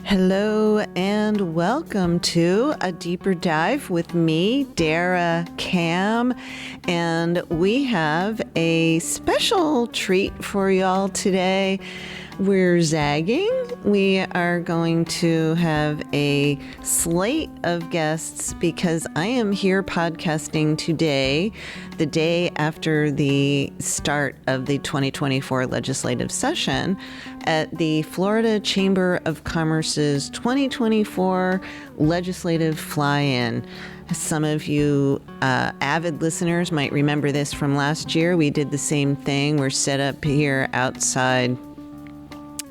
Hello and welcome to A Deeper Dive with me, Dara Cam, and we have a special treat for y'all today. We're zagging. We are going to have a slate of guests because I am here podcasting today, the day after the start of the 2024 legislative session at the Florida Chamber of Commerce's 2024 legislative fly-in. Some of you avid listeners might remember this from last year. We did the same thing. We're set up here outside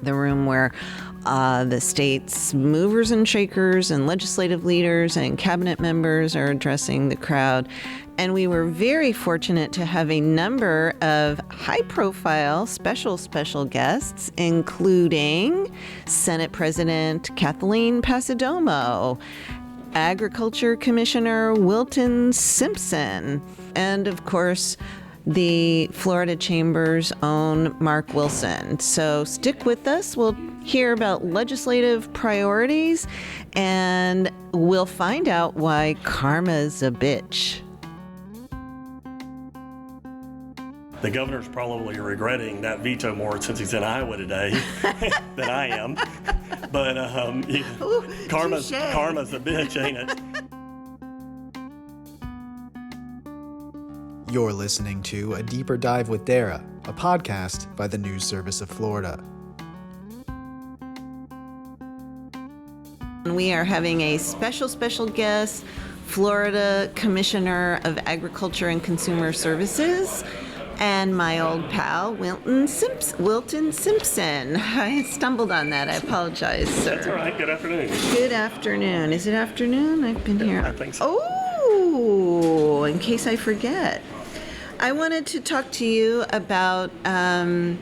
the room where the state's movers and shakers and legislative leaders and cabinet members are addressing the crowd. And we were very fortunate to have a number of high-profile special guests, including Senate President Kathleen Passidomo, Agriculture Commissioner Wilton Simpson, and of course, the Florida Chamber's own Mark Wilson. So stick with us. We'll hear about legislative priorities and we'll find out why karma's a bitch. The governor's probably regretting that veto more since he's in Iowa today than I am. But Ooh, karma's a bitch, ain't it? You're listening to A Deeper Dive with Dara, a podcast by the News Service of Florida. We are having a special guest, Florida Commissioner of Agriculture and Consumer Services, and my old pal, Wilton Simpson. I stumbled on that. I apologize, sir. That's all right. Good afternoon. Good afternoon. Is it afternoon? I've been here. I think so. Oh, in case I forget. I wanted to talk to you about I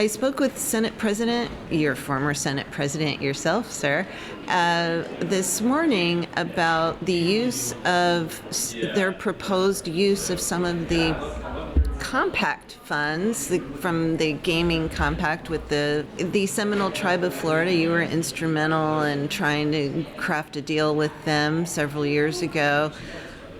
spoke with Senate President, your former Senate President yourself, sir, this morning about the use of their proposed use of some of the compact funds from the gaming compact with the Seminole Tribe of Florida. You were instrumental in trying to craft a deal with them several years ago.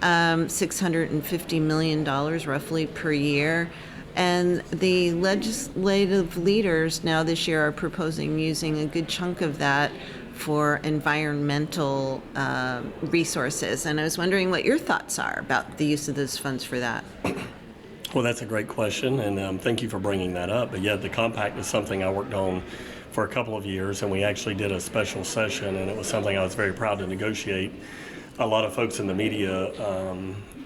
$650 million roughly per year. And the legislative leaders now this year are proposing using a good chunk of that for environmental resources. And I was wondering what your thoughts are about the use of those funds for that. Well, that's a great question, and thank you for bringing that up. But yeah, the compact is something I worked on for a couple of years, and we actually did a special session, and it was something I was very proud to negotiate. A lot of folks in the media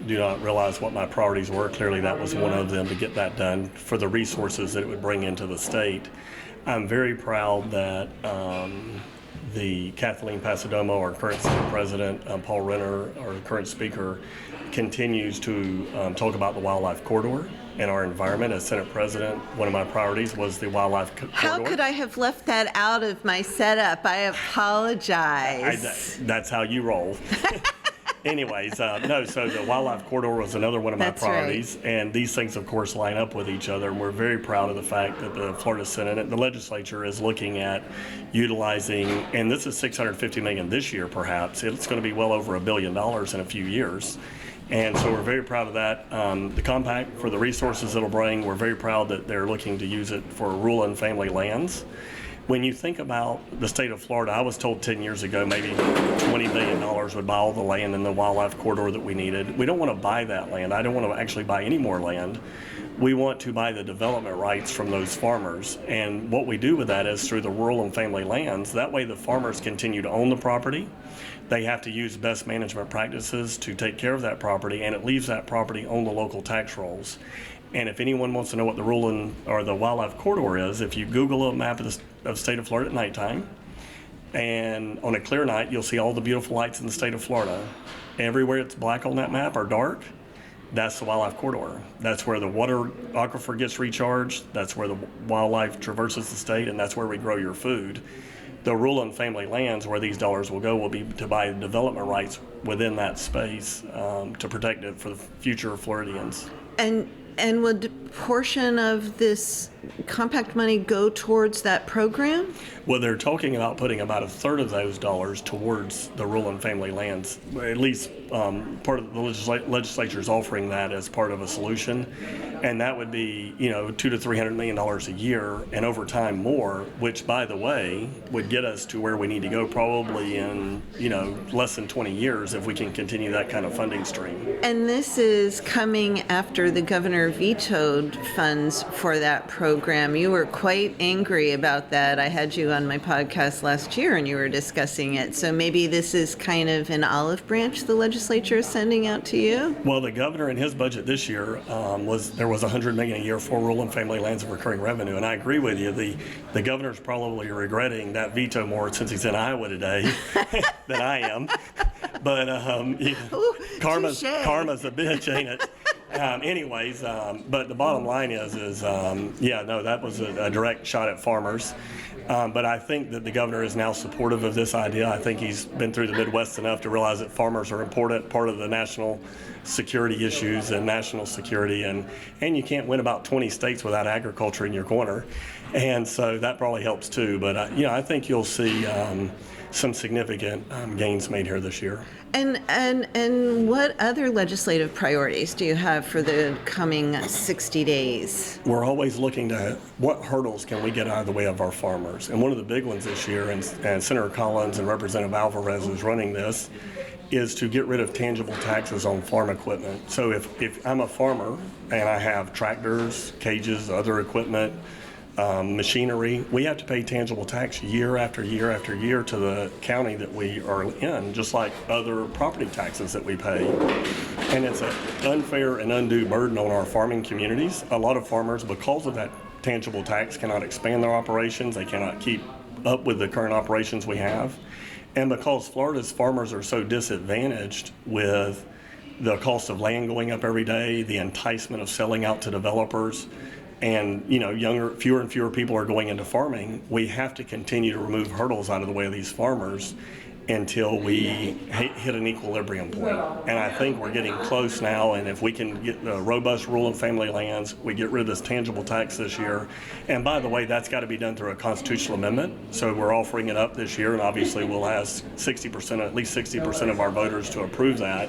do not realize what my priorities were. Clearly, that was one of them, to get that done for the resources that it would bring into the state. I'm very proud that the Kathleen Passidomo, our current Senate President, Paul Renner, our current Speaker, continues to talk about the wildlife corridor and our environment. As Senate President, one of my priorities was the wildlife corridor. How could I have left that out of my setup? I apologize. That's how you roll. Anyways, so the wildlife corridor was another one of my priorities. Right. And these things, of course, line up with each other. And we're very proud of the fact that the Florida Senate and the legislature is looking at utilizing, and this is $650 million this year, perhaps. It's going to be well over $1 billion in a few years. And so we're very proud of that. The compact, for the resources it'll bring, we're very proud that they're looking to use it for rural and family lands. When you think about the state of Florida, I was told 10 years ago maybe $20 billion would buy all the land in the wildlife corridor that we needed. We don't want to buy that land. I don't want to actually buy any more land. We want to buy the development rights from those farmers. And what we do with that is through the rural and family lands. That way the farmers continue to own the property. They have to use best management practices to take care of that property, and it leaves that property on the local tax rolls. And if anyone wants to know what the rural or the wildlife corridor is, if you Google a map of the state of Florida at nighttime, and on a clear night, you'll see all the beautiful lights in the state of Florida. Everywhere it's black on that map or dark, that's the wildlife corridor. That's where the water aquifer gets recharged. That's where the wildlife traverses the state, and that's where we grow your food. The rural and family lands where these dollars will go will be to buy development rights within that space to protect it for the future Floridians. And would a portion of this compact money go towards that program? Well, they're talking about putting about a third of those dollars towards the rural and family lands. At least part of the legislature is offering that as part of a solution, and that would be $200 to $300 million a year, and over time more. Which, by the way, would get us to where we need to go probably in less than 20 years if we can continue that kind of funding stream. And this is coming after the governor vetoed funds for that program. You were quite angry about that. I had you on my podcast last year and you were discussing it. So maybe this is kind of an olive branch the legislature is sending out to you? Well, the governor in his budget this year was $100 million a year for rural and family lands of recurring revenue. And I agree with you. The governor's probably regretting that veto more since he's in Iowa today than I am. But karma's a bitch, ain't it? But the bottom line is that was a direct shot at farmers. But I think that the governor is now supportive of this idea. I think he's been through the Midwest enough to realize that farmers are an important part of the national security issues and national security. And you can't win about 20 states without agriculture in your corner. And so that probably helps too. But, I think you'll see some significant gains made here this year. And what other legislative priorities do you have for the coming 60 days? We're always looking to what hurdles can we get out of the way of our farmers. And one of the big ones this year, and Senator Collins and Representative Alvarez is running this, is to get rid of tangible taxes on farm equipment. So if I'm a farmer and I have tractors, cages, other equipment, machinery, we have to pay tangible tax year after year after year to the county that we are in, just like other property taxes that we pay. And it's an unfair and undue burden on our farming communities. A lot of farmers, because of that tangible tax, cannot expand their operations. They cannot keep up with the current operations we have. And because Florida's farmers are so disadvantaged with the cost of land going up every day, the enticement of selling out to developers, and fewer and fewer people are going into farming, we have to continue to remove hurdles out of the way of these farmers until we hit an equilibrium point. And I think we're getting close now, and if we can get the robust rural and family lands, we get rid of this tangible tax this year. And by the way, that's got to be done through a constitutional amendment. So we're offering it up this year, and obviously we'll ask at least 60% of our voters to approve that.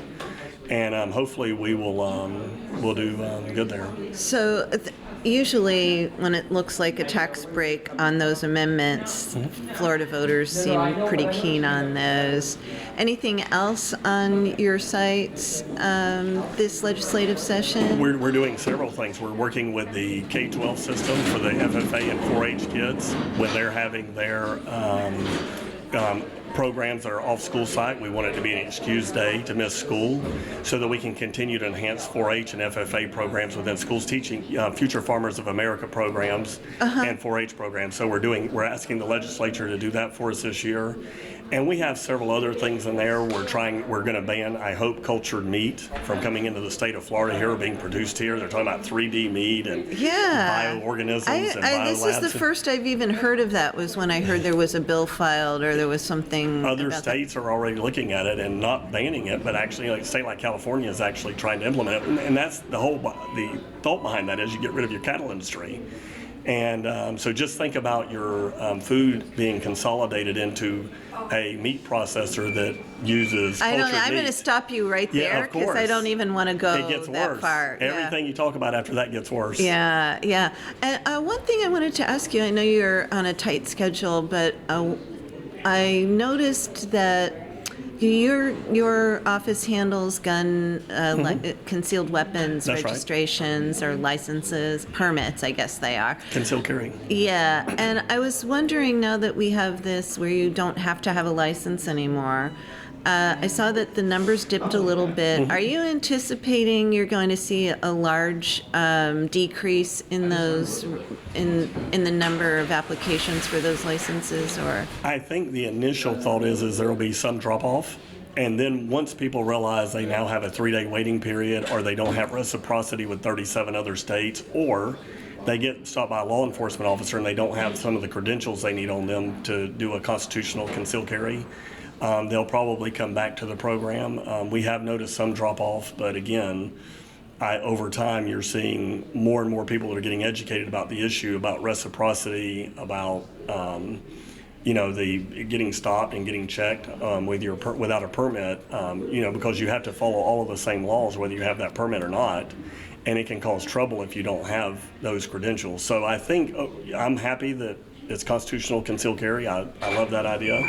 And hopefully we'll do good there. So usually when it looks like a tax break on those amendments, Florida voters seem pretty keen on those. Anything else on your sites this legislative session? We're doing several things. We're working with the K-12 system for the FFA and 4-H kids when they're having their programs that are off school site. We want it to be an excused day to miss school so that we can continue to enhance 4-H and FFA programs within schools, teaching Future Farmers of America programs and 4-H programs. So we're asking the legislature to do that for us this year. And we have several other things in there. We're going to ban, I hope, cultured meat from coming into the state of Florida here or being produced here. They're talking about 3D meat and bioorganisms and biolabs. This is the first I've even heard of that, was when I heard there was a bill filed or there was something. Other states are already looking at it and not banning it, but actually like a state like California is actually trying to implement it. And that's the thought behind that is you get rid of your cattle industry. And so just think about your food being consolidated into a meat processor that uses cultured meat. I'm going to stop you right there because I don't even want to go that far. Everything you talk about after that gets worse. Yeah. And one thing I wanted to ask you, I know you're on a tight schedule, but I noticed that your office handles gun, concealed weapons registrations or licenses, permits, I guess they are. Concealed carry. Yeah, and I was wondering, now that we have this where you don't have to have a license anymore, I saw that the numbers dipped a little bit. Are you anticipating you're going to see a large decrease in those in the number of applications for those licenses, or? I think the initial thought is there will be some drop off, and then once people realize they now have a 3-day waiting period, or they don't have reciprocity with 37 other states, or they get stopped by a law enforcement officer and they don't have some of the credentials they need on them to do a constitutional concealed carry, they'll probably come back to the program. We have noticed some drop off, but again, over time, you're seeing more and more people that are getting educated about the issue, about reciprocity, about the getting stopped and getting checked without a permit, because you have to follow all of the same laws whether you have that permit or not, and it can cause trouble if you don't have those credentials. So I think I'm happy that it's constitutional concealed carry. I love that idea.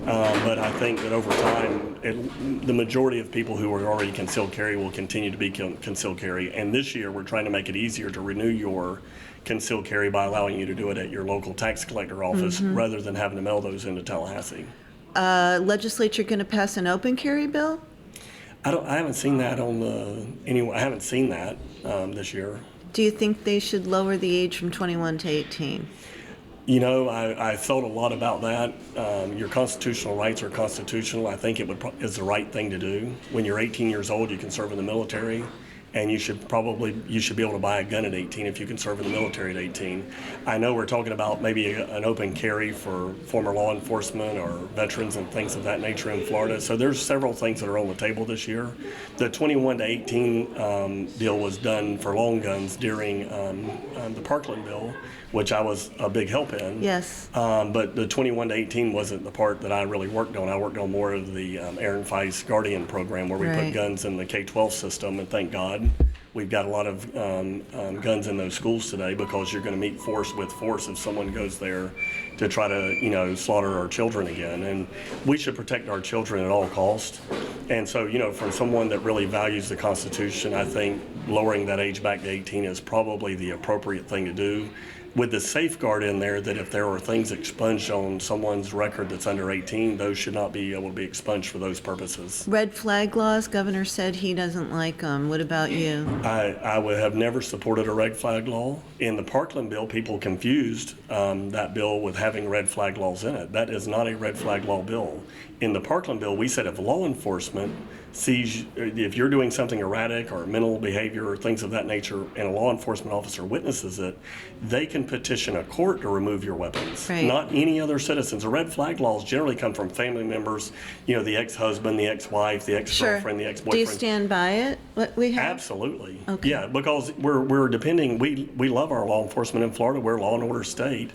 But I think that over time, the majority of people who are already concealed carry will continue to be concealed carry. And this year, we're trying to make it easier to renew your concealed carry by allowing you to do it at your local tax collector office rather than having to mail those into Tallahassee. Legislature going to pass an open carry bill? I haven't seen that I haven't seen that this year. Do you think they should lower the age from 21 to 18? I thought a lot about that. Your constitutional rights are constitutional. I think is the right thing to do. When you're 18 years old, you can serve in the military, and you should be able to buy a gun at 18 if you can serve in the military at 18. I know we're talking about maybe an open carry for former law enforcement or veterans and things of that nature in Florida. So there's several things that are on the table this year. The 21 to 18 deal was done for long guns during the Parkland bill, which I was a big help in. Yes. But the 21 to 18 wasn't the part that I really worked on. I worked on more of the Aaron Feist Guardian program where we put guns in the K-12 system, and thank God we've got a lot of guns in those schools today, because you're going to meet force with force if someone goes there to try to, slaughter our children again. And we should protect our children at all costs. And so, from someone that really values the Constitution, I think lowering that age back to 18 is probably the appropriate thing to do, with the safeguard in there that if there are things expunged on someone's record that's under 18, those should not be able to be expunged for those purposes. Red flag laws, Governor said he doesn't like them. What about you? I would have never supported a red flag law. In the Parkland bill, people confused that bill with having red flag laws in it. That is not a red flag law bill. In the Parkland bill, we said if law enforcement sees, if you're doing something erratic or mental behavior or things of that nature, and a law enforcement officer witnesses it, they can petition a court to remove your weapons. Right. Not any other citizens. The red flag laws generally come from family members, the ex-husband, the ex-wife, the ex-girlfriend, the ex-boyfriend. Do you stand by it, what we have? Absolutely. Okay. Yeah, because we're depending, we love our law enforcement in Florida. We're a law and order state.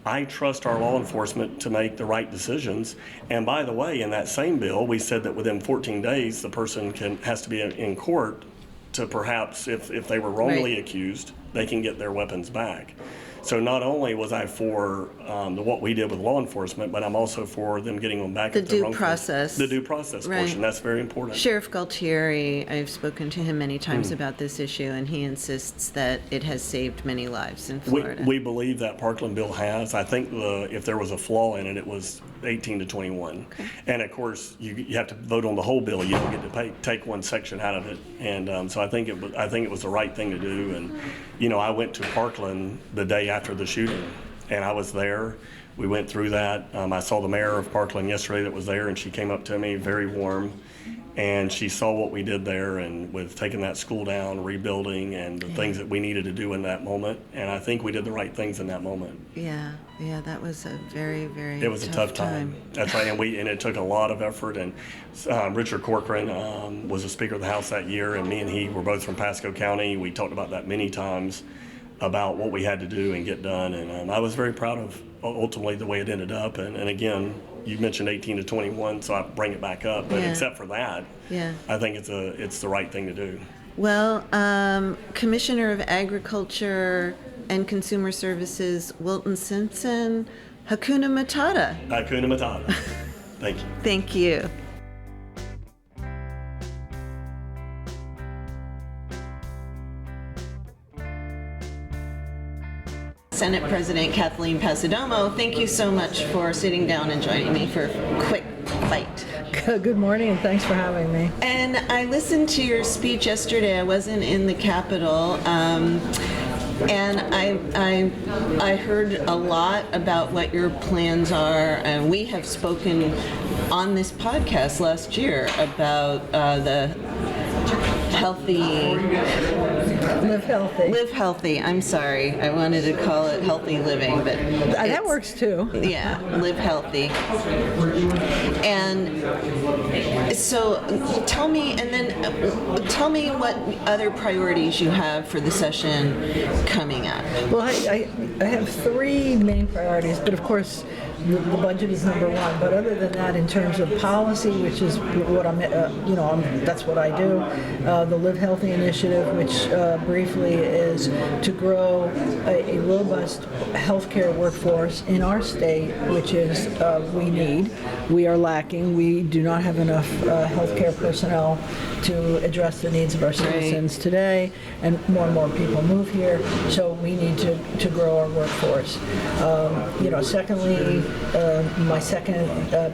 I trust our law enforcement to make the right decisions. And by the way, in that same bill, we said that within 14 days, the person has to be in court to perhaps, if they were wrongly accused, they can get their weapons back. So not only was I for what we did with law enforcement, but I'm also for them getting them back. The due process. The due process portion. That's very important. Sheriff Galtieri, I've spoken to him many times about this issue, and he insists that it has saved many lives in Florida. We believe that Parkland bill has. I think if there was a flaw in it, it was 18 to 21. Okay. And of course, you have to vote on the whole bill. You don't get to take one section out of it. And so I think it was the right thing to do. And I went to Parkland the day after the shooting, and I was there. We went through that. I saw the mayor of Parkland yesterday that was there, and she came up to me very warm, and she saw what we did there, and with taking that school down, rebuilding, and the things that we needed to do in that moment. And I think we did the right things in that moment. Yeah, that was a very, very It was a tough time. That's right, and it took a lot of effort. And Richard Corcoran was the Speaker of the House that year, and me and he were both from Pasco County. We talked about that many times, about what we had to do and get done. And I was very proud of ultimately the way it ended up. And again, you mentioned 18 to 21, so I bring it back up. But except for that, I think it's the right thing to do. Well, Commissioner of Agriculture and Consumer Services, Wilton Simpson, Hakuna Matata. Hakuna Matata. Thank you. Thank you. Senate President Kathleen Passidomo, thank you so much for sitting down and joining me for a quick bite. Good morning, and thanks for having me. And I listened to your speech yesterday. I wasn't in the Capitol, and I heard a lot about what your plans are. And we have spoken on this podcast last year about the healthy Live healthy. Live healthy. I'm sorry. I wanted to call it healthy living, but That works too. yeah, live healthy. And so tell me what other priorities you have for the session coming up. Well, I have three main priorities, but of course the budget is number one. But other than that, in terms of policy, which is what that's what I do. The Live Healthy initiative, which briefly is to grow a robust healthcare workforce in our state, which is we are lacking. We do not have enough healthcare personnel to address the needs of our citizens today, and more people move here, so we need to grow our workforce. Secondly, my second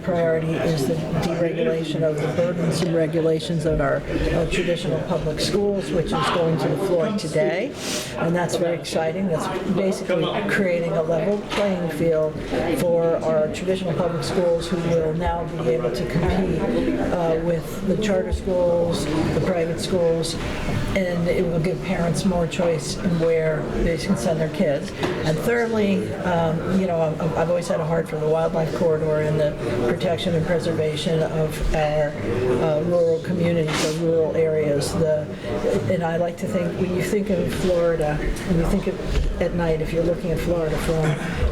priority is the deregulation of the burdensome regulations of our traditional public schools, which is going to the floor today, and that's very exciting. That's basically creating a level playing field for our traditional public schools, who will now be able to compete with the charter schools, the private schools, and it will give parents more choice in where they can send their kids. And thirdly, I've always had a heart for the wildlife corridor and the protection and preservation of our rural communities, our rural areas. And I like to think, when you think of Florida, when you think of at night, if you're looking at Florida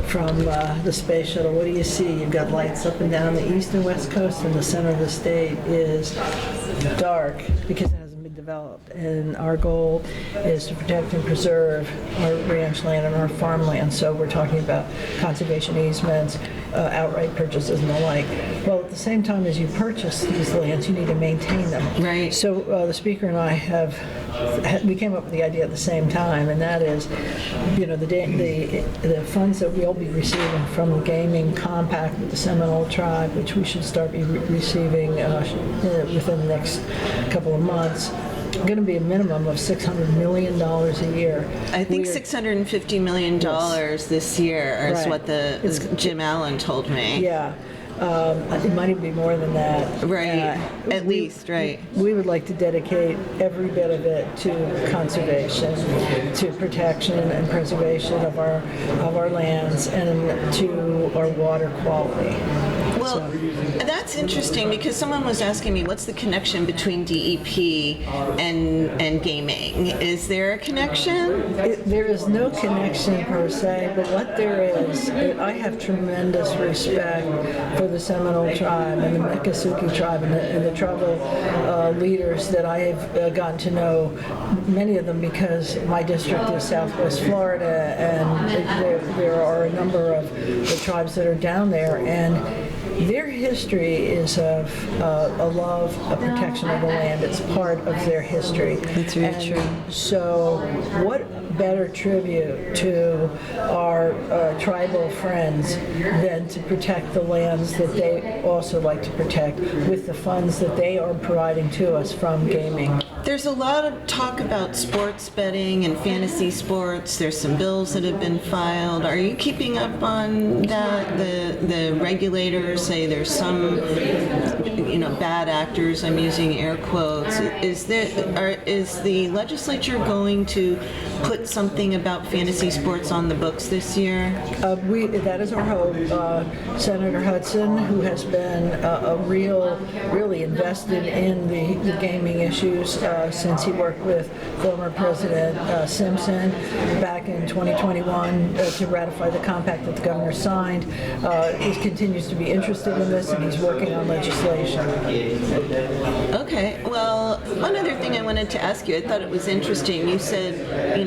from the space shuttle, what do you see? You've got lights up and down the east and west coast, and the center of the state is dark because it hasn't been developed. And our goal is to protect and preserve our ranch land and our farmland. So we're talking about conservation easements, outright purchases and the like. Well, at the same time as you purchase these lands, you need to maintain them. Right. So the speaker and I we came up with the idea at the same time, and that is, the funds that we'll be receiving from the gaming compact with the Seminole tribe, which we should start receiving within the next couple of months, going to be a minimum of $600 million a year. I think $650 million this year is what Jim Allen told me. Yeah. It might even be more than that. Right, at least, right. We would like to dedicate every bit of it to conservation, to protection and preservation of our lands, and to our water quality. Well, that's interesting, because someone was asking me, what's the connection between DEP and gaming? Is there a connection? There is no connection per se, but what there is, I have tremendous respect for the Seminole tribe and the Miccosukee tribe and the tribal leaders that I have gotten to know, many of them because my district is Southwest Florida, and there are a number of the tribes that are down there, and their history is of a love, a protection of the land. It's part of their history. That's very true. So what better tribute to our tribal friends than to protect the lands that they also like to protect with the funds that they are providing to us from gaming. There's a lot of talk about sports betting and fantasy sports. There's some bills that have been filed. Are you keeping up on that? The regulators say there's some, bad actors. I'm using air quotes. Is the legislature going to put something about fantasy sports on the books this year? That is our hope. Senator Hudson, who has been really invested in the gaming issues since he worked with former President Simpson back in 2021 to ratify the compact that the governor signed. He continues to be interested in this, and he's working on legislation. Okay. Well, one other thing I wanted to ask you, I thought it was interesting. You said,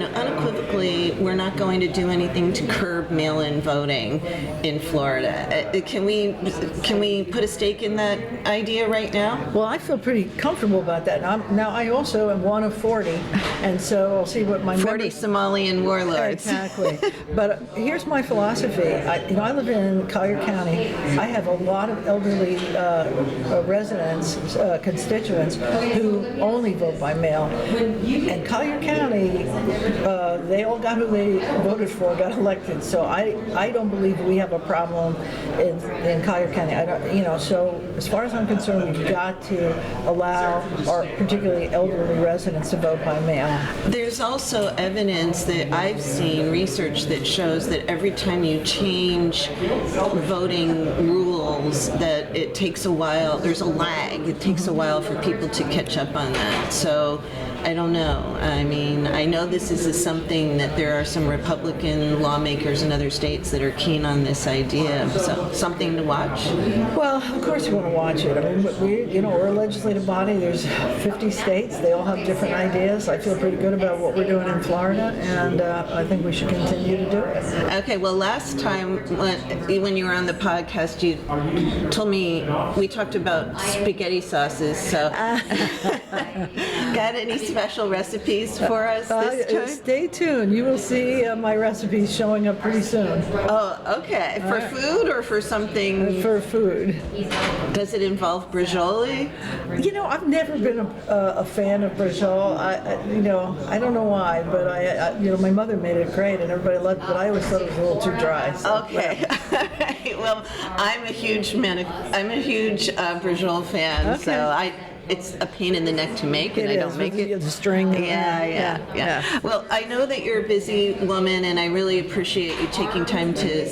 unequivocally, we're not going to do anything to curb mail-in voting in Florida. Can we put a stake in that idea right now? Well, I feel pretty comfortable about that. Now I also am one of 40, and so I'll see what my 40 Somalian warlords. Exactly. But here's my philosophy. I live in Collier County. I have a lot of elderly residents, constituents, who only vote by mail. And Collier County, they all got who they voted for, got elected. So So I don't believe we have a problem in Collier County. I don't, so as far as I'm concerned, we've got to allow our particularly elderly residents to vote by mail. There's also evidence that I've seen, research that shows that every time you change voting rules, that it takes a while, there's a lag. It takes a while for people to catch up on that. So I don't know. I mean, I know this is something that there are some Republican lawmakers in other states that are keen on this idea. So something to watch. Well, of course you want to watch it. I mean, we're a legislative body. There's 50 states. They all have different ideas. I feel pretty good about what we're doing in Florida, and I think we should continue to do it. Okay. Well, last time when you were on the podcast, you told me we talked about spaghetti sauces. So, got any special recipes for us this time? Stay tuned. You will see my recipes showing up pretty soon. Oh, okay. For food or for something? For food. Does it involve Braciole? I've never been a fan of Braciole. I don't know why, but my mother made it great and everybody loved it, but I always thought it was a little too dry. So, okay. Well, I'm a huge Braciole fan, okay. So it's a pain in the neck to make, and I don't make it. The string. Yeah. Well, I know that you're a busy woman, and I really appreciate you taking time to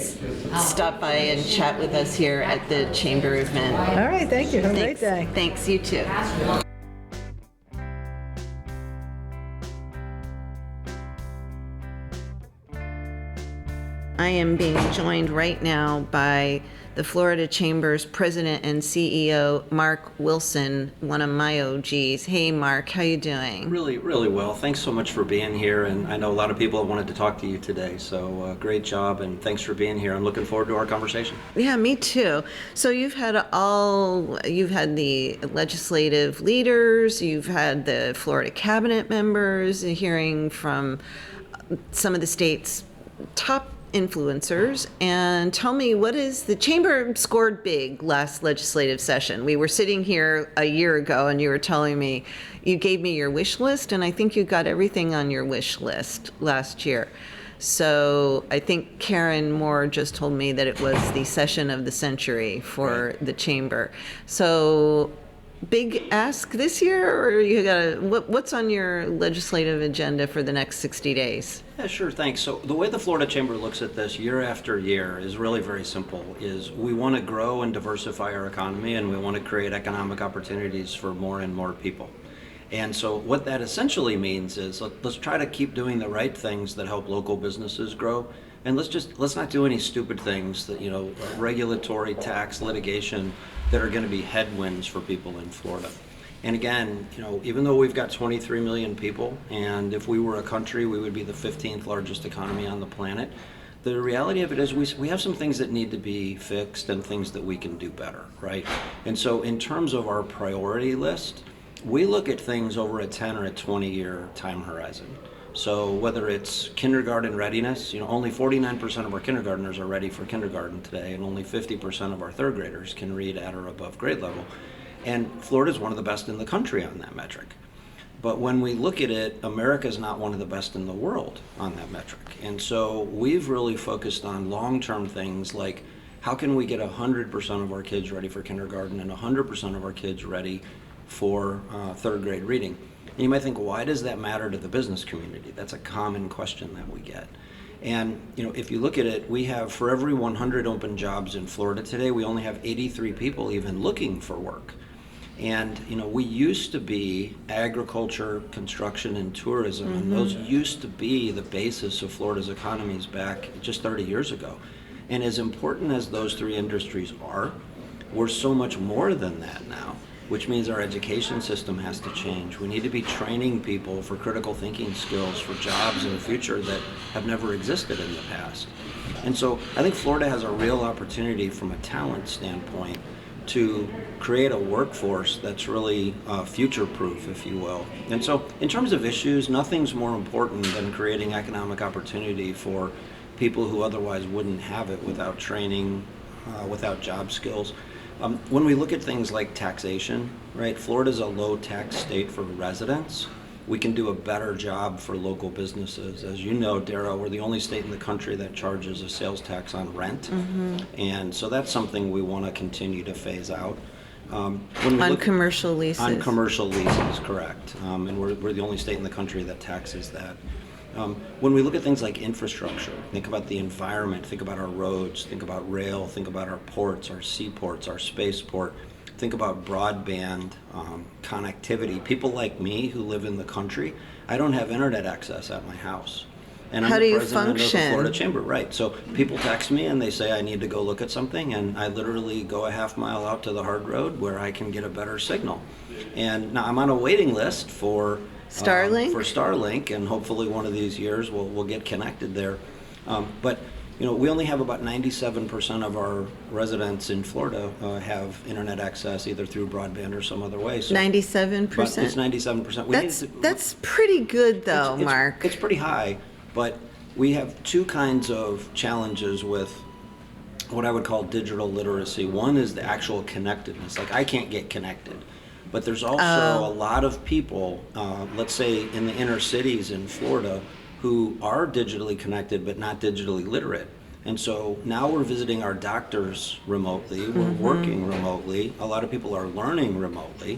stop by and chat with us here at the Chamber event. All right, thank you. Have a great day. Thanks, you too. I am being joined right now by the Florida Chamber's president and CEO, Mark Wilson, one of my OGs. Hey, Mark, how you doing? Really, really well. Thanks so much for being here, and I know a lot of people have wanted to talk to you today, so great job, and thanks for being here. I'm looking forward to our conversation. Yeah, me too. So you've had the legislative leaders, you've had the Florida cabinet members, hearing from some of the state's top influencers, and tell me, the Chamber scored big last legislative session. We were sitting here a year ago and you were telling me, you gave me your wish list, and I think you got everything on your wish list last year. So I think Karen Moore just told me that it was the session of the century for the Chamber. So big ask this year, or what's on your legislative agenda for the next 60 days? Yeah, sure, thanks. So the way the Florida Chamber looks at this year after year is really very simple, is we want to grow and diversify our economy, and we want to create economic opportunities for more and more people. And so what that essentially means is let's try to keep doing the right things that help local businesses grow. And let's not do any stupid things that, regulatory, tax, litigation that are going to be headwinds for people in Florida. And again, even though we've got 23 million people, and if we were a country, we would be the 15th largest economy on the planet, the reality of it is we have some things that need to be fixed and things that we can do better, right? And so in terms of our priority list, we look at things over a 10 or a 20-year time horizon. So whether it's kindergarten readiness, only 49% of our kindergartners are ready for kindergarten today, and only 50% of our third graders can read at or above grade level. And Florida is one of the best in the country on that metric. But when we look at it, America is not one of the best in the world on that metric. And so we've really focused on long-term things like how can we get 100% of our kids ready for kindergarten and 100% of our kids ready for third grade reading. And you might think, why does that matter to the business community? That's a common question that we get. And if you look at it, we have, for every 100 open jobs in Florida today, we only have 83 people even looking for work. And we used to be agriculture, construction, and tourism, and those used to be the basis of Florida's economies back just 30 years ago. And as important as those three industries are, we're so much more than that now, which means our education system has to change. We need to be training people for critical thinking skills for jobs in the future that have never existed in the past. And so I think Florida has a real opportunity from a talent standpoint to create a workforce that's really future-proof, if you will. And so in terms of issues, nothing's more important than creating economic opportunity for people who otherwise wouldn't have it without training, without job skills. When we look at things like taxation, right, Florida's a low tax state for residents, we can do a better job for local businesses. As you know, Dara, we're the only state in the country that charges a sales tax on rent. And so that's something we want to continue to phase out. When we On look- commercial leases. On commercial leases, correct. And we're the only state in the country that taxes that. When we look at things like infrastructure, think about the environment, think about our roads, think about rail, think about our ports, our seaports, our spaceport, think about broadband connectivity. People like me who live in the country, I don't have internet access at my house. And I'm How the do you president of the function? Florida Chamber, right. So people text me and they say I need to go look at something, and I literally go a half mile out to the hard road where I can get a better signal. And now I'm on a waiting list for Starlink? and hopefully one of these years we'll get connected there. But we only have about 97% of our residents in Florida have internet access either through broadband or some other way. So 97%? But it's 97%. That's pretty good, though, Mark. It's pretty high, but we have two kinds of challenges with what I would call digital literacy. One is the actual connectedness. Like, I can't get connected. But there's also a lot of people, let's say in the inner cities in Florida, who are digitally connected but not digitally literate. And so now we're visiting our doctors remotely, we're working remotely, a lot of people are learning remotely,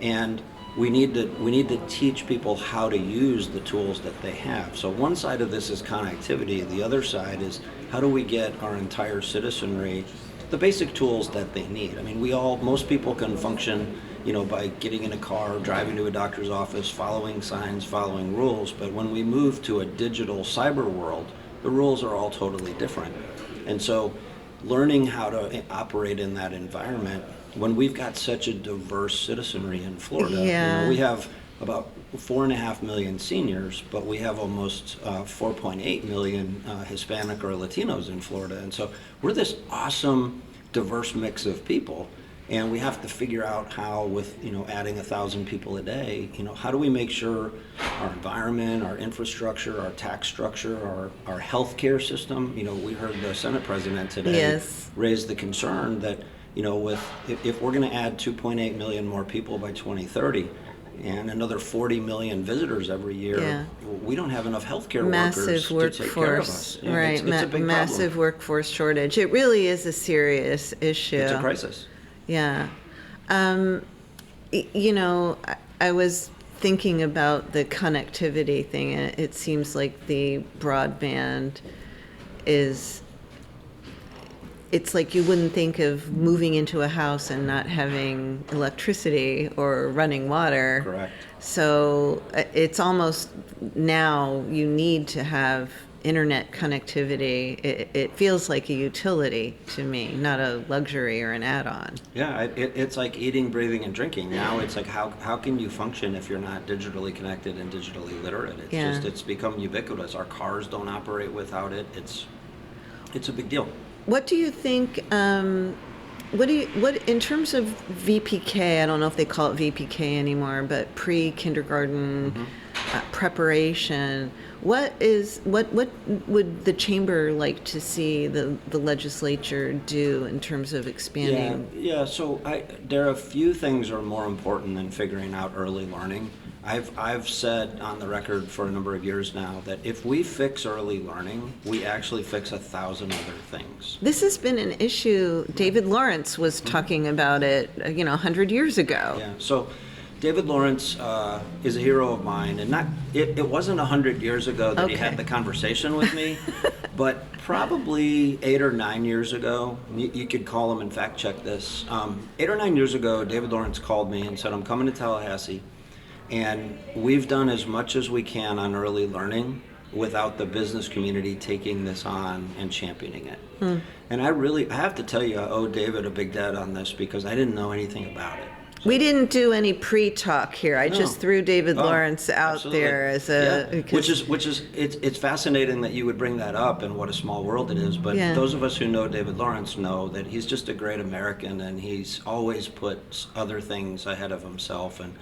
and we need to teach people how to use the tools that they have. So one side of this is connectivity, the other side is how do we get our entire citizenry the basic tools that they need. I mean, most people can function by getting in a car, driving to a doctor's office, following signs, following rules. But when we move to a digital cyber world, the rules are all totally different. And so learning how to operate in that environment, when we've got such a diverse citizenry in Florida, we have about 4.5 million seniors, but we have almost 4.8 million Hispanic or Latinos in Florida. And so we're this awesome, diverse mix of people. And we have to figure out how, with adding 1,000 people a day, how do we make sure our environment, our infrastructure, our tax structure, our healthcare system. We heard the Senate President today raise the concern that if we're going to add 2.8 million more people by 2030 and another 40 million visitors every year, we don't have enough healthcare workers to take care of us. Right, it's a big massive problem. Workforce shortage. It really is a serious issue. It's a crisis. Yeah. I was thinking about the connectivity thing. It seems like the broadband it's like you wouldn't think of moving into a house and not having electricity or running water. Correct. So it's almost now you need to have internet connectivity. It feels like a utility to me, not a luxury or an add-on. Yeah, it's like eating, breathing, and drinking. Now it's like how can you function if you're not digitally connected and digitally literate? It's become ubiquitous. Our cars don't operate without it. It's a big deal. What do you think? What in terms of VPK? I don't know if they call it VPK anymore, but pre-kindergarten preparation. What would the chamber like to see the legislature do in terms of expanding? Yeah. So there are a few things are more important than figuring out early learning. I've said on the record for a number of years now that if we fix early learning, we actually fix 1,000 other things. This has been an issue. David Lawrence was talking about it, 100 years ago. Yeah. So David Lawrence is a hero of mine, and it wasn't 100 years ago that he had the conversation with me, but probably 8 or 9 years ago, you could call him and fact check this. 8 or 9 years ago, David Lawrence called me and said, "I'm coming to Tallahassee, and we've done as much as we can on early learning without the business community taking this on and championing it." And I have to tell you, I owe David a big debt on this because I didn't know anything about it. We didn't do any pre-talk here. I just threw David Lawrence out there as which is it's fascinating that you would bring that up and what a small world it is. But those of us who know David Lawrence know that he's just a great American, and he's always put other things ahead of himself. And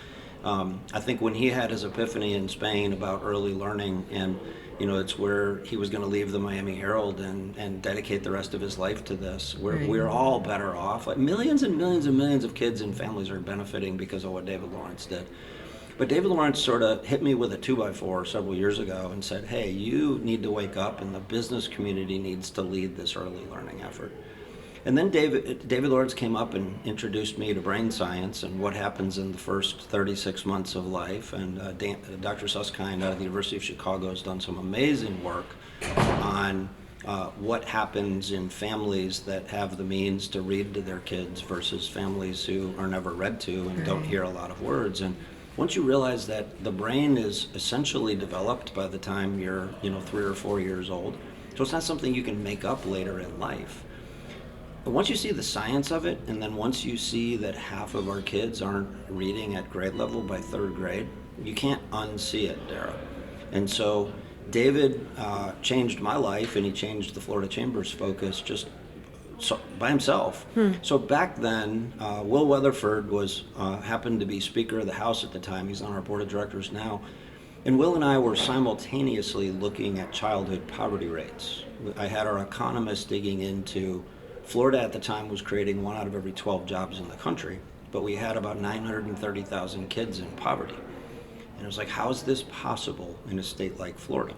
I think when he had his epiphany in Spain about early learning, and it's where he was going to leave the Miami Herald and dedicate the rest of his life to this. We're all better off. Like millions and millions and millions of kids and families are benefiting because of what David Lawrence did. But David Lawrence sort of hit me with a 2x4 several years ago and said, hey, you need to wake up and the business community needs to lead this early learning effort. And then David Lawrence came up and introduced me to brain science and what happens in the first 36 months of life. And Dr. Susskind out of the University of Chicago has done some amazing work on what happens in families that have the means to read to their kids versus families who are never read to and don't hear a lot of words. And once you realize that the brain is essentially developed by the time you're 3 or 4 years old, so it's not something you can make up later in life. But once you see the science of it, and then once you see that half of our kids aren't reading at grade level by 3rd grade, you can't unsee it, Dara. And so David changed my life, and he changed the Florida Chamber's focus just by himself. So back then, Will Weatherford happened to be Speaker of the House at the time. He's on our board of directors now. And Will and I were simultaneously looking at childhood poverty rates. I had our economists digging into Florida at the time was creating 1 out of every 12 jobs in the country, but we had about 930,000 kids in poverty. And it was like, how is this possible in a state like Florida?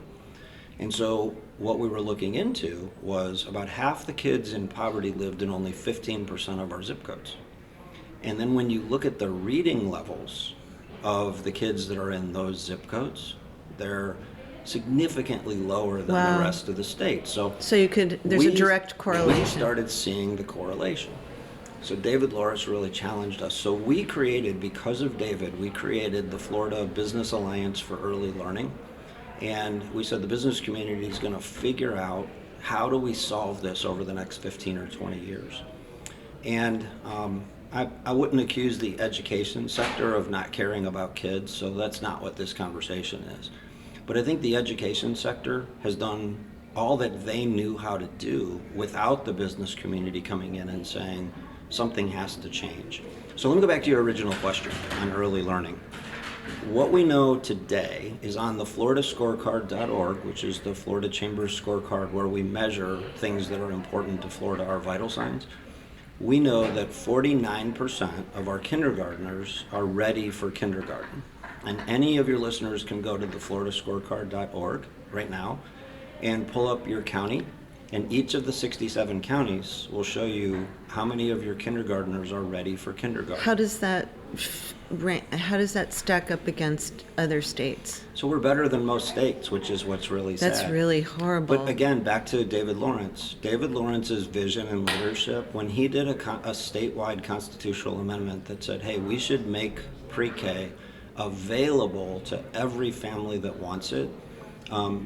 And so what we were looking into was about half the kids in poverty lived in only 15% of our zip codes. And then when you look at the reading levels of the kids that are in those zip codes, they're significantly lower than the rest of the state. So there's a direct correlation. We started seeing the correlation. So David Lawrence really challenged us. So because of David, we created the Florida Business Alliance for Early Learning. And we said the business community is going to figure out how do we solve this over the next 15 or 20 years. And I wouldn't accuse the education sector of not caring about kids, so that's not what this conversation is. But I think the education sector has done all that they knew how to do without the business community coming in and saying something has to change. So let me go back to your original question on early learning. What we know today is on the floridascorecard.org, which is the Florida Chamber's scorecard where we measure things that are important to Florida, our vital signs. We know that 49% of our kindergartners are ready for kindergarten. And any of your listeners can go to the floridascorecard.org right now and pull up your county, and each of the 67 counties will show you how many of your kindergartners are ready for kindergarten. How does that stack up against other states? So we're better than most states, which is what's really sad. That's really horrible. But again, back to David Lawrence. David Lawrence's vision and leadership, when he did a statewide constitutional amendment that said, hey, we should make pre-K available to every family that wants it,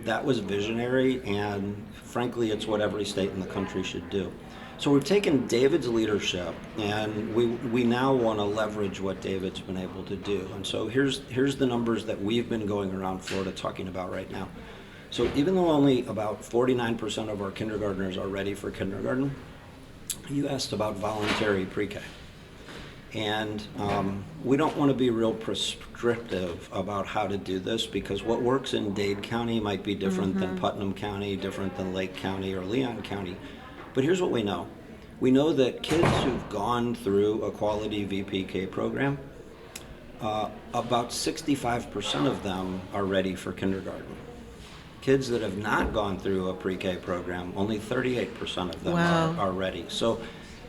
that was visionary, and frankly, it's what every state in the country should do. So we've taken David's leadership, and we now want to leverage what David's been able to do. And so here's the numbers that we've been going around Florida talking about right now. So even though only about 49% of our kindergartners are ready for kindergarten, you asked about voluntary pre-K. And we don't want to be real prescriptive about how to do this, because what works in Dade County might be different than Putnam County, different than Lake County or Leon County. But here's what we know. We know that kids who've gone through a quality VPK program, about 65% of them are ready for kindergarten. Kids that have not gone through a pre-K program, only 38% of them are ready. So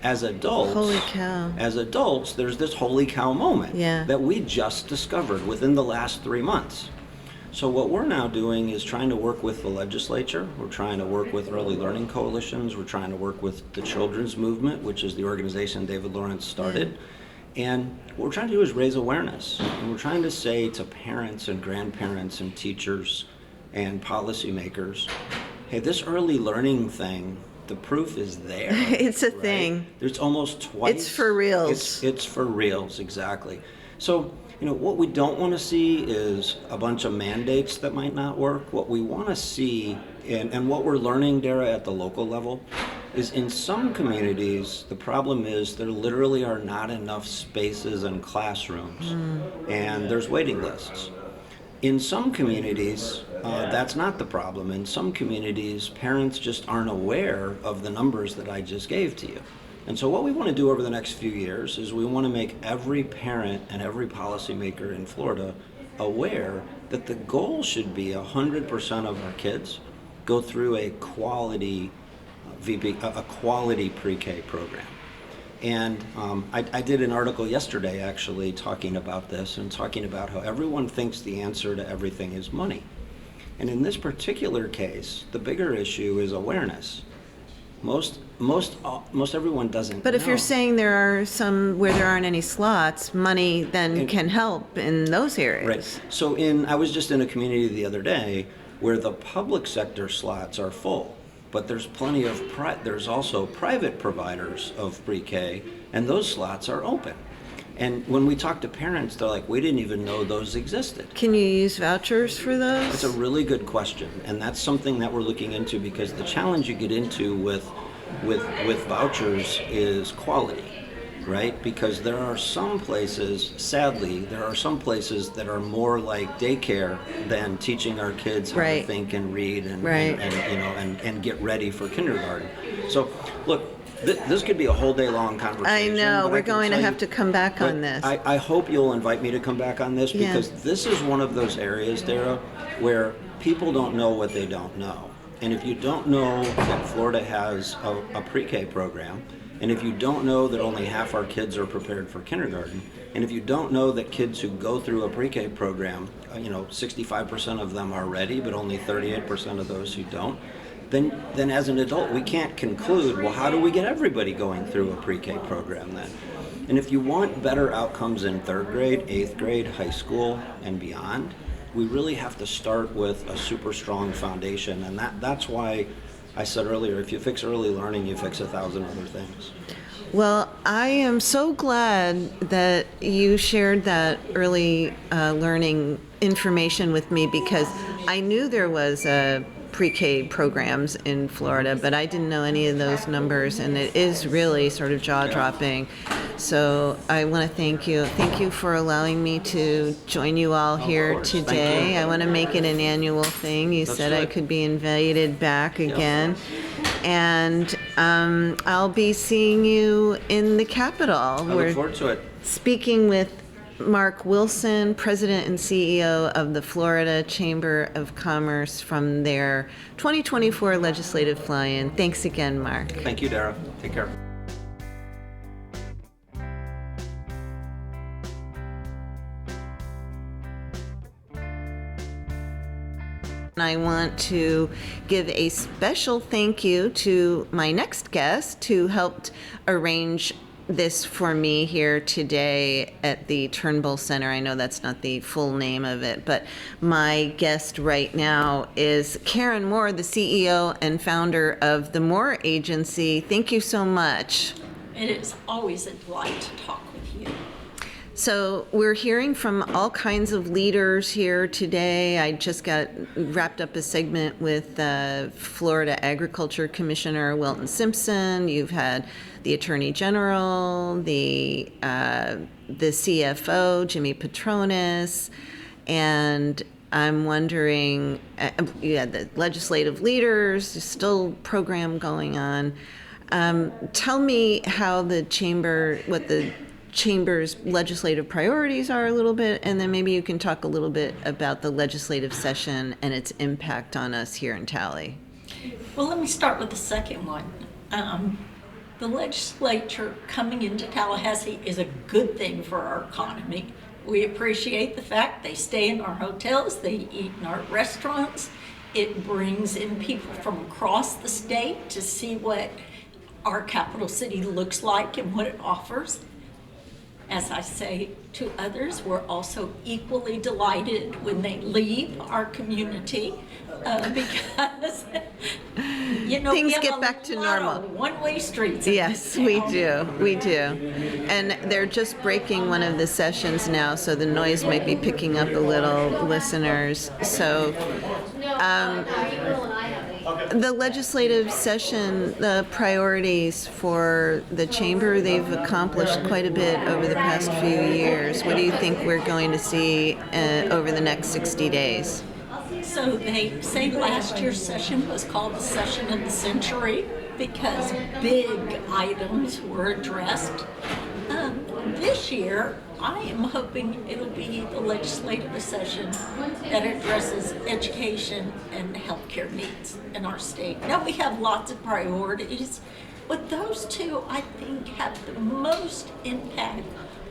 as adults, holy cow. As adults, there's this holy cow moment that we just discovered within the last 3 months. So what we're now doing is trying to work with the legislature. We're trying to work with early learning coalitions. We're trying to work with the Children's Movement, which is the organization David Lawrence started. And what we're trying to do is raise awareness. And we're trying to say to parents and grandparents and teachers and policymakers, hey, this early learning thing, the proof is there. It's a thing. There's almost twice. It's for reals. It's for reals, exactly. So, what we don't want to see is a bunch of mandates that might not work. What we want to see, and what we're learning, Dara, at the local level, is in some communities, the problem is there literally are not enough spaces and classrooms, and there's waiting lists. In some communities, that's not the problem. In some communities, parents just aren't aware of the numbers that I just gave to you. And so what we want to do over the next few years is we want to make every parent and every policymaker in Florida aware that the goal should be 100% of our kids go through a quality a quality pre-K program. And I did an article yesterday actually talking about this and talking about how everyone thinks the answer to everything is money. And in this particular case, the bigger issue is awareness. Most everyone doesn't But if know. you're saying there are some where there aren't any slots, money then can help in those areas. Right. So I was just in a community the other day where the public sector slots are full, but there's plenty of there's also private providers of pre-K, and those slots are open. And when we talk to parents, they're like, we didn't even know those existed. Can you use vouchers for those? That's a really good question, and that's something that we're looking into, because the challenge you get into with vouchers is quality, right? Because there are some places, sadly, there are some places that are more like daycare than teaching our kids how to think and read and get ready for kindergarten. So, look, this could be a whole day long conversation. I know, we're going to have to come back on this. I hope you'll invite me to come back on this, because this is one of those areas, Dara, where people don't know what they don't know. And if you don't know that Florida has a pre-K program, and if you don't know that only half our kids are prepared for kindergarten, and if you don't know that kids who go through a pre-K program, 65% of them are ready, but only 38% of those who don't, then as an adult, we can't conclude, well, how do we get everybody going through a pre-K program then? And if you want better outcomes in 3rd grade, 8th grade, high school, and beyond, we really have to start with a super strong foundation. And that's why I said earlier, if you fix early learning, you fix 1,000 other things. Well, I am so glad that you shared that early learning information with me, because I knew there was pre-K programs in Florida, but I didn't know any of those numbers, and it is really sort of jaw-dropping. So I want to thank you. Thank you for allowing me to join you all here today. I want to make it an annual thing. You said I could be invited back again. And I'll be seeing you in the Capitol. I look forward to it. Speaking with Mark Wilson, President and CEO of the Florida Chamber of Commerce, from their 2024 legislative fly-in. Thanks again, Mark. Thank you, Dara. Take care. I want to give a special thank you to my next guest who helped arrange this for me here today at the Turnbull Center. I know that's not the full name of it, but my guest right now is Karen Moore, the CEO and founder of the Moore Agency. Thank you so much. It is always a delight to talk with you. So we're hearing from all kinds of leaders here today. I just got wrapped up a segment with Florida Agriculture Commissioner Wilton Simpson. You've had the Attorney General, the CFO, Jimmy Petronis, and I'm wondering, you had the legislative leaders, there's still program going on. Tell me how the chamber, what the Chamber's legislative priorities are a little bit, and then maybe you can talk a little bit about the legislative session and its impact on us here in Tally. Well, let me start with the second one. The legislature coming into Tallahassee is a good thing for our economy. We appreciate the fact they stay in our hotels, they eat in our restaurants. It brings in people from across the state to see what our capital city looks like and what it offers. As I say to others, we're also equally delighted when they leave our community because, things get back to normal. One-way streets. Yes, we do. We do. And they're just breaking one of the sessions now, so the noise might be picking up a little, listeners. So the legislative session, the priorities for the chamber, they've accomplished quite a bit over the past few years. What do you think we're going to see over the next 60 days? So they say last year's session was called the session of the century because big items were addressed. This year, I am hoping it'll be the legislative session that addresses education and healthcare needs in our state. Now, we have lots of priorities, but those two, I think, have the most impact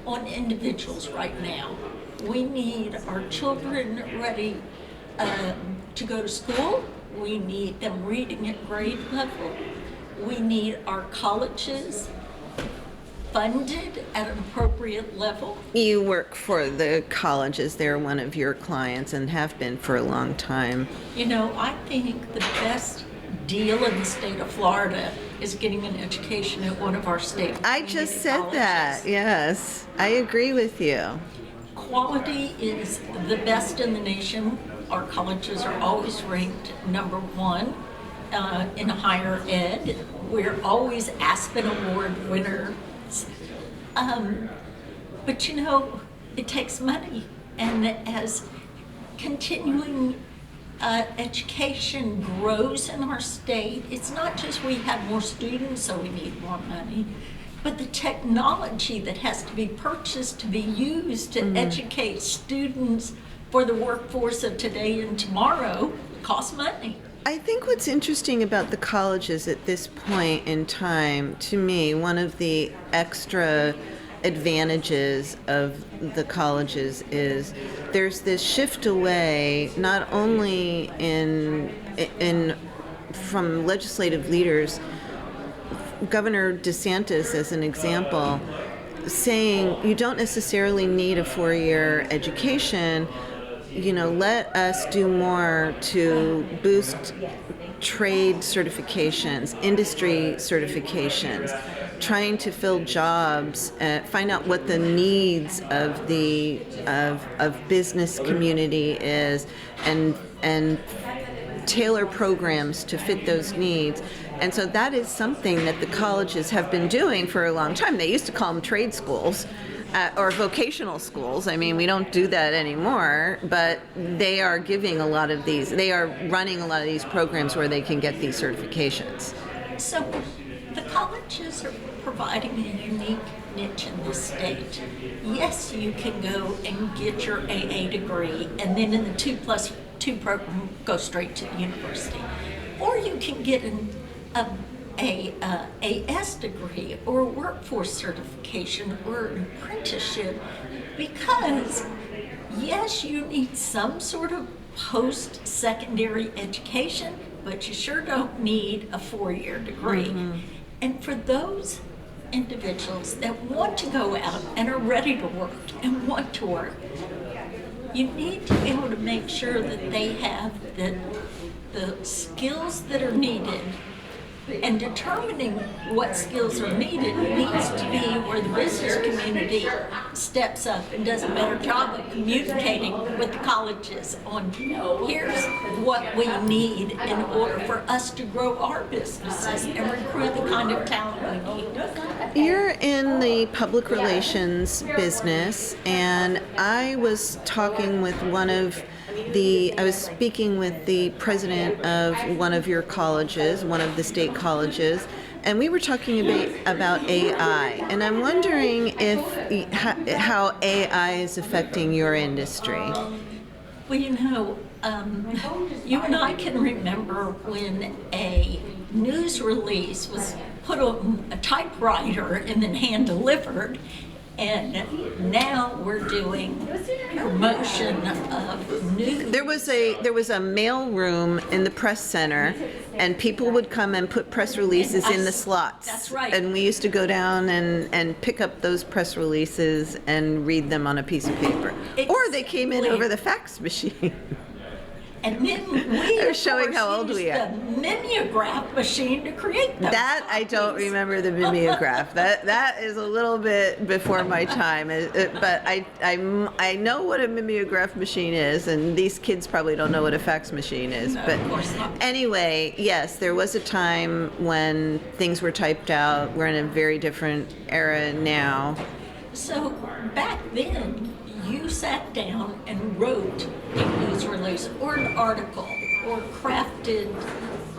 on individuals right now. We need our children ready to go to school. We need them reading at grade level. We need our colleges funded at an appropriate level. You work for the colleges. They're one of your clients and have been for a long time. You know, I think the best deal in the state of Florida is getting an education at one of our state I just said colleges. that, yes. I agree with you. Quality is the best in the nation. Our colleges are always ranked number one in higher ed. We're always Aspen Award winners. But you know, it takes money. And as continuing education grows in our state, it's not just we have more students, so we need more money, but the technology that has to be purchased to be used to educate students for the workforce of today and tomorrow costs money. I think what's interesting about the colleges at this point in time, to me, one of the extra advantages of the colleges is there's this shift away, not only in from legislative leaders, Governor DeSantis as an example, saying you don't necessarily need a 4-year education. You know, let us do more to boost trade certifications, industry certifications, trying to fill jobs, find out what the needs of the of business community is, and tailor programs to fit those needs. And so that is something that the colleges have been doing for a long time. They used to call them trade schools. Or vocational schools. I mean, we don't do that anymore, but they are giving a lot of these, they are running a lot of these programs where they can get these certifications. So the colleges are providing a unique niche in this state. Yes, you can go and get your AA degree and then in the 2+2 program go straight to the university. Or you can get a AS degree or a workforce certification or an apprenticeship, because yes, you need some sort of post-secondary education, but you sure don't need a 4-year degree. And for those individuals that want to go out and are ready to work and want to work, you need to be able to make sure that they have the skills that are needed. And determining what skills are needed needs to be where the business community steps up and does a better job of communicating with the colleges on here's what we need in order for us to grow our businesses and recruit the kind of talent we need. You're in the public relations business, and I was talking with I was speaking with the president of one of your colleges, one of the state colleges, and we were talking about AI. And I'm wondering how AI is affecting your industry. Well, you know, you and I can remember when a news release was put on a typewriter and then hand delivered. And now we're doing promotion of news. There was a mail room in the press center, and people would come and put press releases in the slots. That's right. And we used to go down and pick up those press releases and read them on a piece of paper. Or they came in over the fax machine. And then we They're showing how old we are. The mimeograph machine to create those. That I don't remember the mimeograph. That is a little bit before my time. But I know what a mimeograph machine is, and these kids probably don't know what a fax machine is. No, but of course not. Anyway, yes, there was a time when things were typed out. We're in a very different era now. So back then, you sat down and wrote a news release or an article or crafted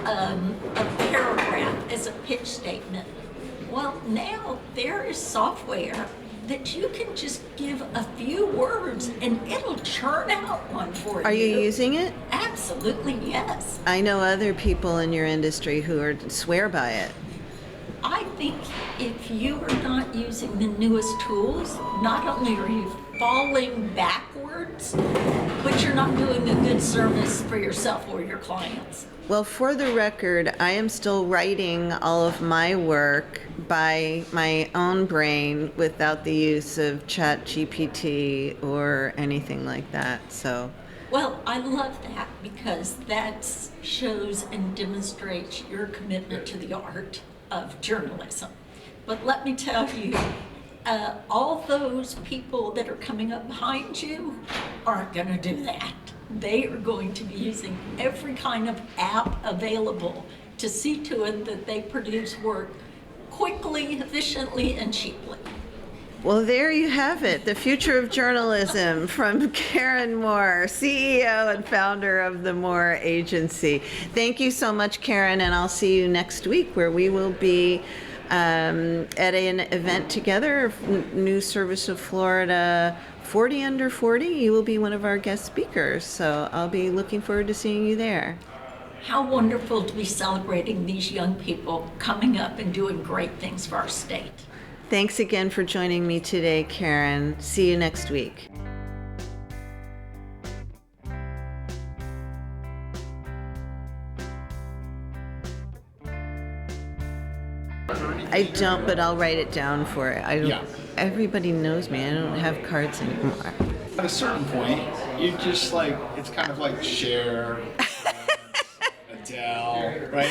a paragraph as a pitch statement. Well, now there is software that you can just give a few words and it'll churn out one for you. Are you using it? Absolutely, yes. I know other people in your industry who swear by it. I think if you are not using the newest tools, not only are you falling backwards, but you're not doing a good service for yourself or your clients. Well, for the record, I am still writing all of my work by my own brain without the use of ChatGPT or anything like that. So, Well, I love that because that shows and demonstrates your commitment to the art of journalism. But let me tell you, all those people that are coming up behind you aren't going to do that. They are going to be using every kind of app available to see to it that they produce work quickly, efficiently, and cheaply. well, there you have it. The future of journalism from Karen Moore, CEO and founder of the Moore Agency. Thank you so much, Karen, and I'll see you next week where we will be at an event together, News Service of Florida, 40 Under 40. You will be one of our guest speakers, so I'll be looking forward to seeing you there. How wonderful to be celebrating these young people coming up and doing great things for our state. Thanks again for joining me today, Karen. See you next week. I don't, but I'll write it down for it. I don't, Yeah. Everybody knows me. I don't have cards anymore. At a certain point, you just like, it's kind of like Cher, Adele, right?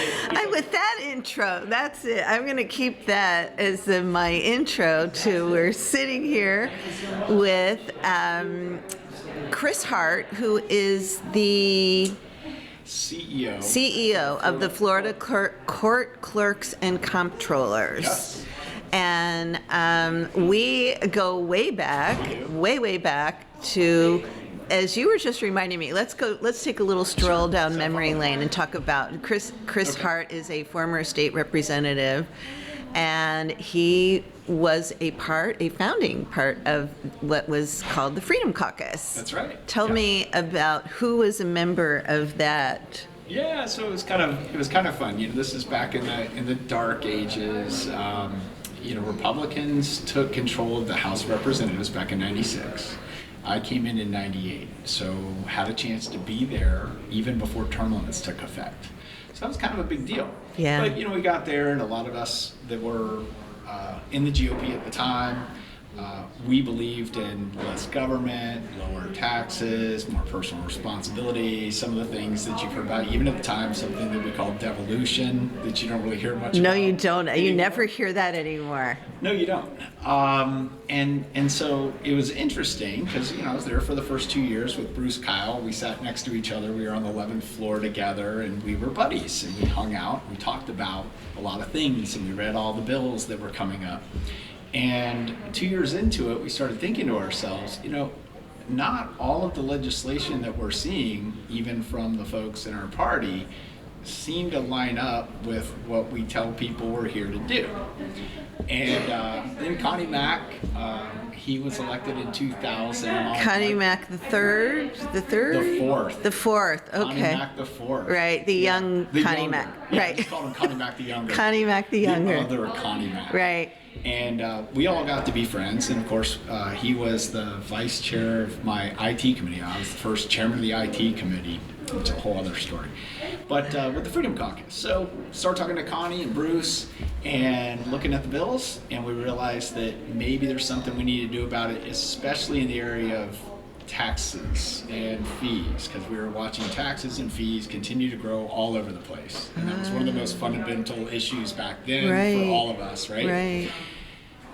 With that intro, that's it. I'm going to keep that as my intro to we're sitting here with Chris Hart, who is the CEO of the Florida Court Clerks and Comptrollers. Yes. And we go way back, way back to, as you were just reminding me, let's take a little stroll down memory lane and talk about Chris Hart is a former state representative, and he was a founding part of what was called the Freedom Caucus. That's right. Tell me about who was a member of that. Yeah, so it was kind of fun. You know, this is back in the dark ages. You know, Republicans took control of the House of Representatives back in '96. I came in '98, so had a chance to be there even before term limits took effect. So that was kind of a big deal. Yeah. But, you know, we got there, and a lot of us that were in the GOP at the time, we believed in less government, lower taxes, more personal responsibility, some of the things that you've heard about, even at the time, something that we call devolution, that you don't really hear much about. No, you don't. You anymore. never hear that anymore. No, you don't. And so it was interesting because, you know, I was there for the first 2 years with Bruce Kyle. We sat next to each other. We were on the 11th floor together, and we were buddies, and we hung out. We talked about a lot of things, and we read all the bills that were coming up. And 2 years into it, we started thinking to ourselves, you know, not all of the legislation that we're seeing, even from the folks in our party, seem to line up with what we tell people we're here to do. And then Connie Mack, he was elected in 2000. Connie Mack the third? The fourth. The fourth, okay. Connie Mack the fourth. Right, the young The Connie younger. Mack. Yeah, Right. just call him Connie Mack the younger. Connie Mack the younger. The other Connie Mack. Right. And we all got to be friends. And of course, he was the vice chair of my IT committee. I was the first chairman of the IT committee, which is a whole other story. But with the Freedom Caucus. So started talking to Connie and Bruce and looking at the bills. And we realized that maybe there's something we need to do about it, especially in the area of taxes and fees, because we were watching taxes and fees continue to grow all over the place. And that was one of the most fundamental issues back then Right. for all of us, right? Right.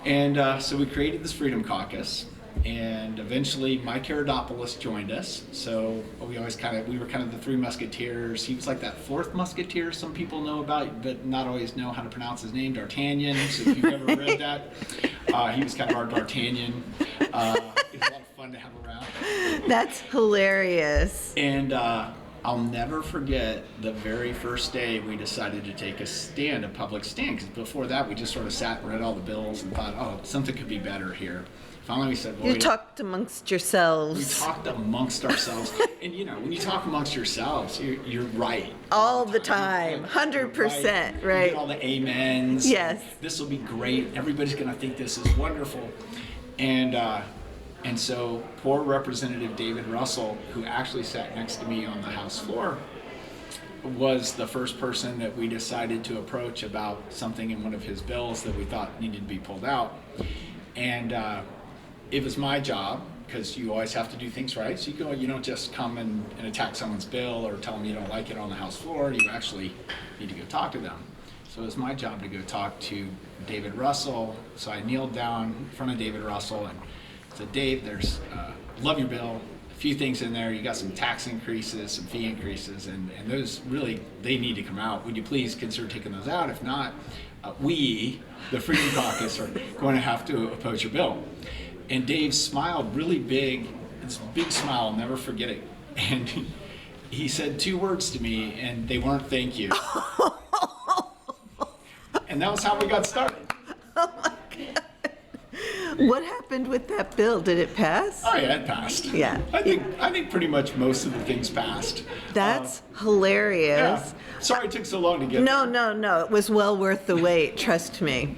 And so we created this Freedom Caucus, and eventually Mike Herodopoulos joined us. So we were kind of the three musketeers. He was like that fourth musketeer some people know about, but not always know how to pronounce his name, D'Artagnan. So if you've ever read that, he was kind of our D'Artagnan. He was a lot of fun to have around. That's hilarious. And I'll never forget the very first day we decided to take a public stand, because before that we just sort of sat and read all the bills and thought, oh, something could be better here. Finally we said, well, You talked amongst yourselves. we talked amongst ourselves. And when you talk amongst yourselves, you're right. All the time, 100%, You right? get all the amens. Yes. This will be great. Everybody's going to think this is wonderful. And so poor Representative David Russell, who actually sat next to me on the House floor, was the first person that we decided to approach about something in one of his bills that we thought needed to be pulled out. And it was my job, because you always have to do things right. So you don't just come and attack someone's bill or tell them you don't like it on the House floor. You actually need to go talk to them. So it was my job to go talk to David Russell. So I kneeled down in front of David Russell and said, Dave, there's love your bill. A few things in there. You got some tax increases, some fee increases, and those really, they need to come out. Would you please consider taking those out? If not, we, the Freedom Caucus, are going to have to oppose your bill. And Dave smiled really big. It's a big smile, I'll never forget it. And he said 2 words to me, and they weren't thank you. And that was how we got started. Oh my God. What happened with that bill? Did it pass? Oh yeah, it passed. Yeah. I think pretty much most of the things passed. That's hilarious. Yeah. Sorry it took so long to get No. It was well worth the wait, trust me.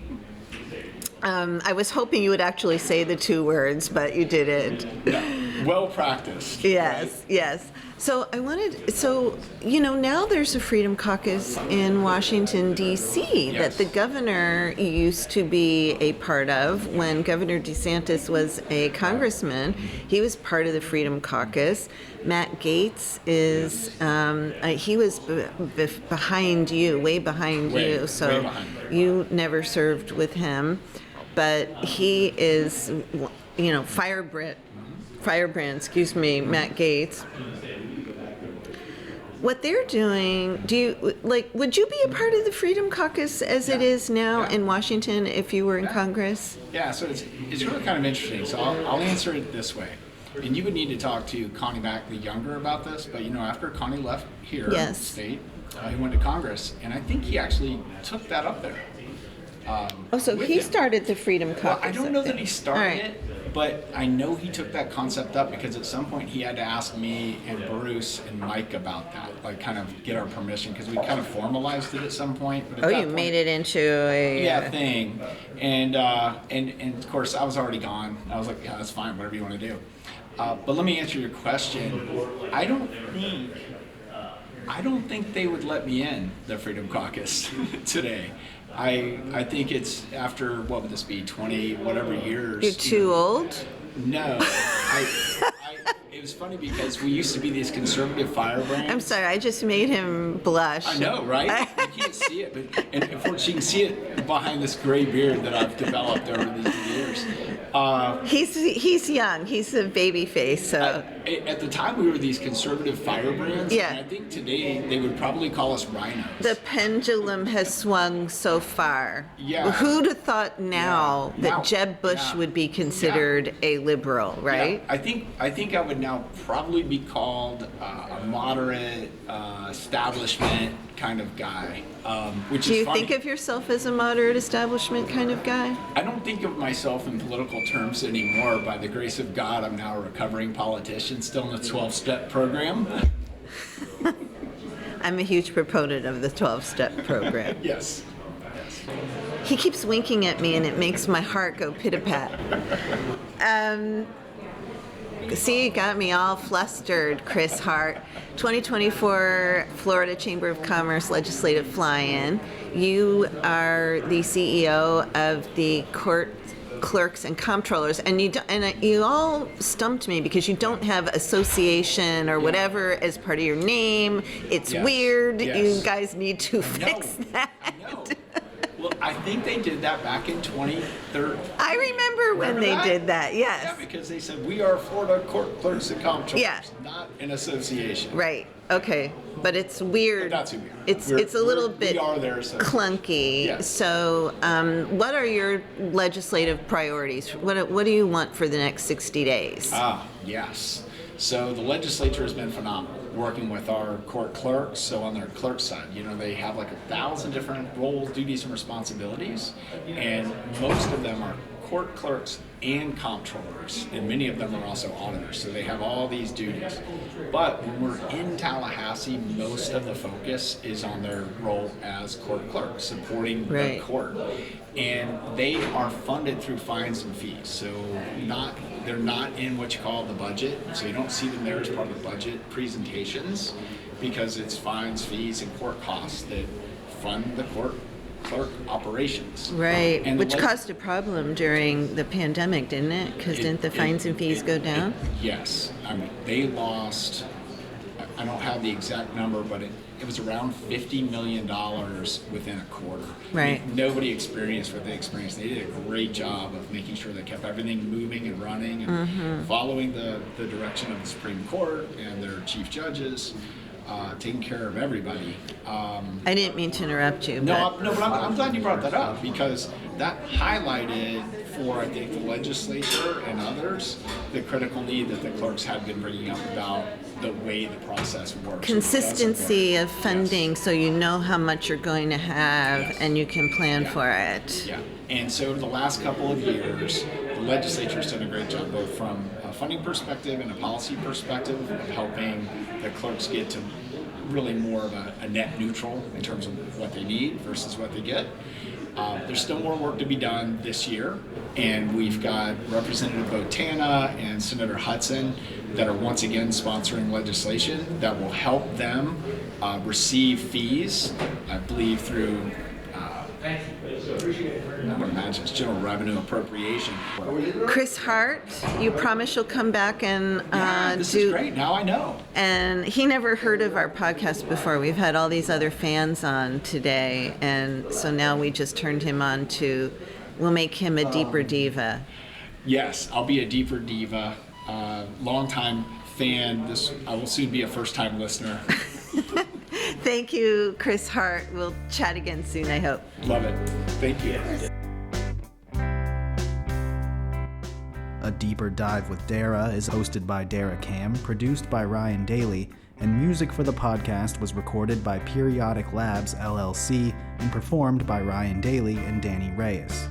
I was hoping you would actually say the 2 words, but you didn't. Yeah. Well practiced. Yes, yes. So now there's a Freedom Caucus in Washington, D.C. Yes. that the governor used to be a part of. When Governor DeSantis was a congressman, he was part of the Freedom Caucus. Matt Gaetz is, he was behind you, way behind you, so way behind. You never served with him. But he is, firebrand, Matt Gaetz. What they're doing, would you be a part of the Freedom Caucus as it is now in Washington if you were in Congress? Yeah, so it's really kind of interesting. So I'll answer it this way. And you would need to talk to Connie Mack the Younger about this, but after Connie left here in the state, he went to Congress, and I think he actually took that up there. So he started the Freedom Caucus. Well, I don't know that he started All right. it, but I know he took that concept up because at some point he had to ask me and Bruce and Mike about that, like kind of get our permission, because we kind of formalized it at some point. But at that point, made it into a thing, and of course I was already gone. I was like, yeah, that's fine, whatever you want to do. But let me answer your question. I don't think they would let me in the Freedom Caucus today. I think it's after, what would this be, 20 whatever years. You're too old? No. It was funny because we used to be these conservative firebrands. I'm sorry, I just made him blush. I know, right? You can't see it, and unfortunately you can see it behind this gray beard that I've developed over these years. He's young. He's a baby face. So at the time, we were these conservative firebrands. Yeah. And I think today they would probably call us rhinos. the pendulum has swung so far. Yeah. Who'd have thought now that Now- Jeb Bush yeah. would be considered a liberal, right? Yeah, I think I would now probably be called a moderate establishment kind of guy, which Do is you funny. think of yourself as a moderate establishment kind of guy? I don't think of myself in political terms anymore. By the grace of God, I'm now a recovering politician, still in the 12-step program. I'm a huge proponent of the 12-step program. Yes. He keeps winking at me and it makes my heart go pit-a-pat. See, you got me all flustered, Chris Hart. 2024 Florida Chamber of Commerce Legislative Fly-In. You are the CEO of the Clerks and Comptrollers, and you all stumped me because you don't have association or whatever as part of your name. It's Yes. weird. Yes. You guys need to fix that. No. Well, I think they did that back in 2013. I remember when Remember they that? did that. Yes. Yeah, because they said we are Florida Clerks and Comptrollers, Yeah. not an association. Right. Okay. But it's weird. But that's who we are. It's a little bit We are their association. clunky. Yes. So, what are your legislative priorities? What do you want for the next 60 days? Yes. So the legislature has been phenomenal. working with our court clerks. So on their clerk side, they have like 1,000 different roles, duties, and responsibilities, and most of them are court clerks and comptrollers, and many of them are also auditors, so they have all these duties. But when we're in Tallahassee, most of the focus is on their role as court clerk, supporting the court. And they are funded through fines and fees, so they're not in what you call the budget, so you don't see them there as part of the budget presentations, because it's fines, fees, and court costs that fund the court clerk operations. Right, And which caused a problem during the pandemic, didn't it? Because didn't the fines and fees go down? Yes. I mean, they lost, I don't have the exact number, but it was around $50 million within a quarter. Right. I mean, nobody experienced what they experienced. They did a great job of making sure they kept everything moving and running and following the direction of the Supreme Court and their chief judges. Taking care of everybody. I didn't mean to interrupt you. But I'm glad you brought that up, because that highlighted for, I think, the legislature and others the critical need that the clerks have been bringing up about the way the process works. Consistency of funding, so you know how much you're going to have and you can plan for it. Yeah, and so the last couple of years, the legislature's done a great job, both from a funding perspective and a policy perspective, of helping the clerks get to really more of a net neutral in terms of what they need versus what they get. There's still more work to be done this year, and we've got Representative Botana and Senator Hudson that are once again sponsoring legislation that will help them receive fees, I believe through I would imagine it's general revenue appropriation. Chris Hart, you promise you'll come back and this is great. Now I know. And he never heard of our podcast before. We've had all these other fans on today, and so now we just turned him on to, we'll make him a deeper diva. Yes, I'll be a deeper diva. Longtime fan. I will soon be a first-time listener. Thank you, Chris Hart. We'll chat again soon, I hope. Love it. Thank you. A Deeper Dive with Dara is hosted by Dara Cam, produced by Ryan Daly, and music for the podcast was recorded by Periodic Labs, LLC, and performed by Ryan Daly and Danny Reyes.